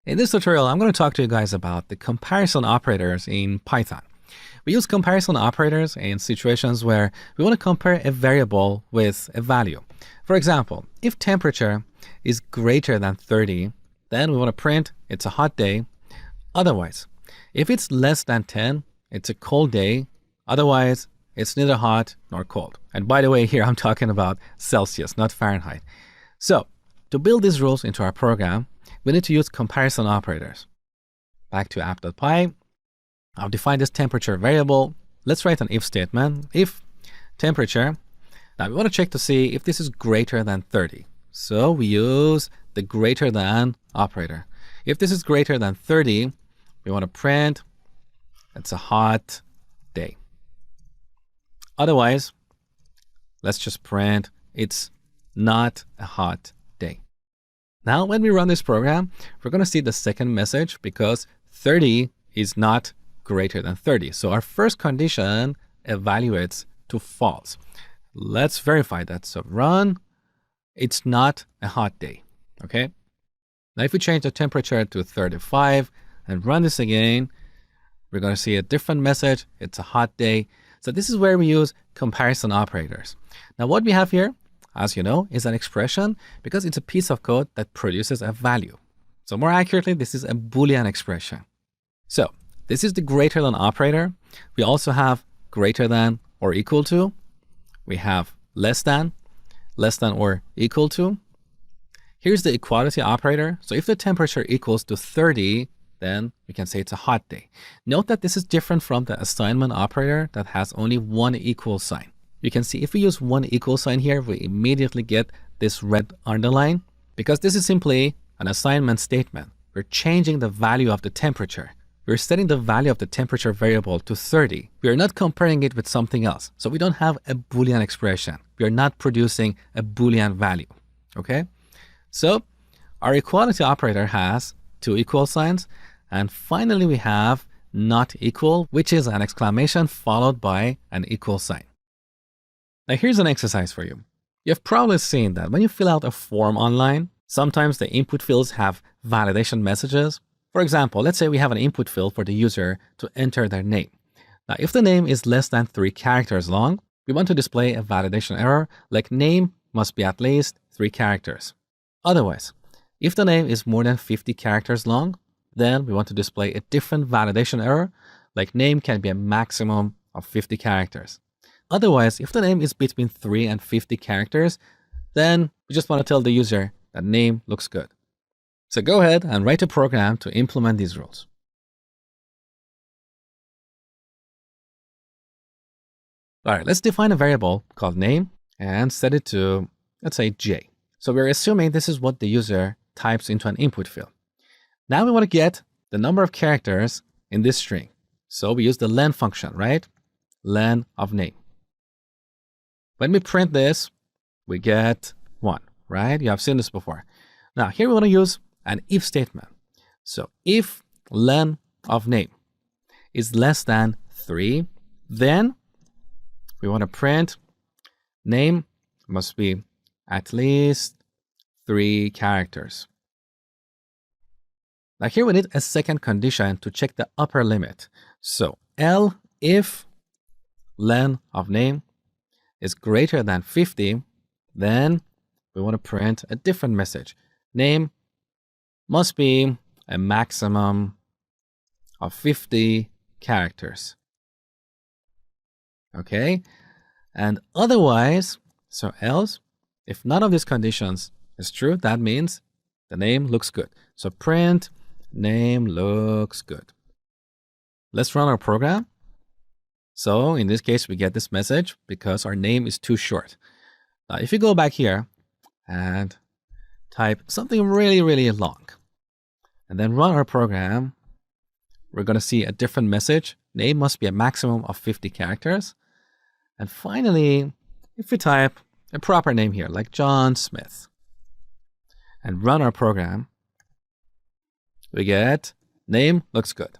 In this tutorial, I'm going to talk to you guys about the comparison operators in Python. We use comparison operators in situations where we want to compare a variable with a value. For example, if temperature is greater than 30, then we want to print it's a hot day. Otherwise, if it's less than 10, it's a cold day. Otherwise, it's neither hot nor cold. And by the way, here I'm talking about Celsius, not Fahrenheit. So to build these rules into our program, we need to use comparison operators. Back to app.py. I've defined this temperature variable. Let's write an if statement. If temperature, now we want to check to see if this is greater than 30. So we use the greater than operator. If this is greater than 30, we want to print it's a hot day. Otherwise, let's just print it's not a hot day. Now, when we run this program, we're going to see the second message because 30 is not greater than 30. So our first condition evaluates to false. Let's verify that. So run, it's not a hot day. Okay. Now, if we change the temperature to 35 and run this again, we're going to see a different message. It's a hot day. So this is where we use comparison operators. Now, what we have here, as you know, is an expression because it's a piece of code that produces a value. So more accurately, this is a Boolean expression. So this is the greater than operator. We also have greater than or equal to. We have less than or equal to. Here's the equality operator. So if the temperature equals to 30, then we can say it's a hot day. Note that this is different from the assignment operator that has only one equal sign. You can see if we use one equal sign here, we immediately get this red underline because this is simply an assignment statement. We're changing the value of the temperature. We're setting the value of the temperature variable to 30. We are not comparing it with something else. So we don't have a Boolean expression. We are not producing a Boolean value. Okay. So our equality operator has two equal signs. And finally, we have not equal, which is an exclamation followed by an equal sign. Now here's an exercise for you. You've probably seen that when you fill out a form online, sometimes the input fields have validation messages. For example, let's say we have an input field for the user to enter their name. Now, if the name is less than 3 characters long, we want to display a validation error like name must be at least 3 characters. Otherwise, if the name is more than 50 characters long, then we want to display a different validation error like name can be a maximum of 50 characters. Otherwise, if the name is between 3 and 50 characters, then we just want to tell the user that name looks good. So go ahead and write a program to implement these rules. All right, let's define a variable called name and set it to, let's say, J. So we're assuming this is what the user types into an input field. Now we want to get the number of characters in this string. So we use the len function, right? Len of name. When we print this, we get 1, right? You have seen this before. Now here we want to use an if statement. So if len of name is less than 3, then we want to print name must be at least 3 characters. Now here we need a second condition to check the upper limit. So if len of name is greater than 50, then we want to print a different message. Name must be a maximum of 50 characters. Okay. And otherwise, so else, if none of these conditions is true, that means the name looks good. So print name looks good. Let's run our program. So in this case, we get this message because our name is too short. Now, if you go back here and type something really, really long and then run our program, we're going to see a different message. Name must be a maximum of 50 characters. And finally, if we type a proper name here, like John Smith, and run our program, we get name looks good.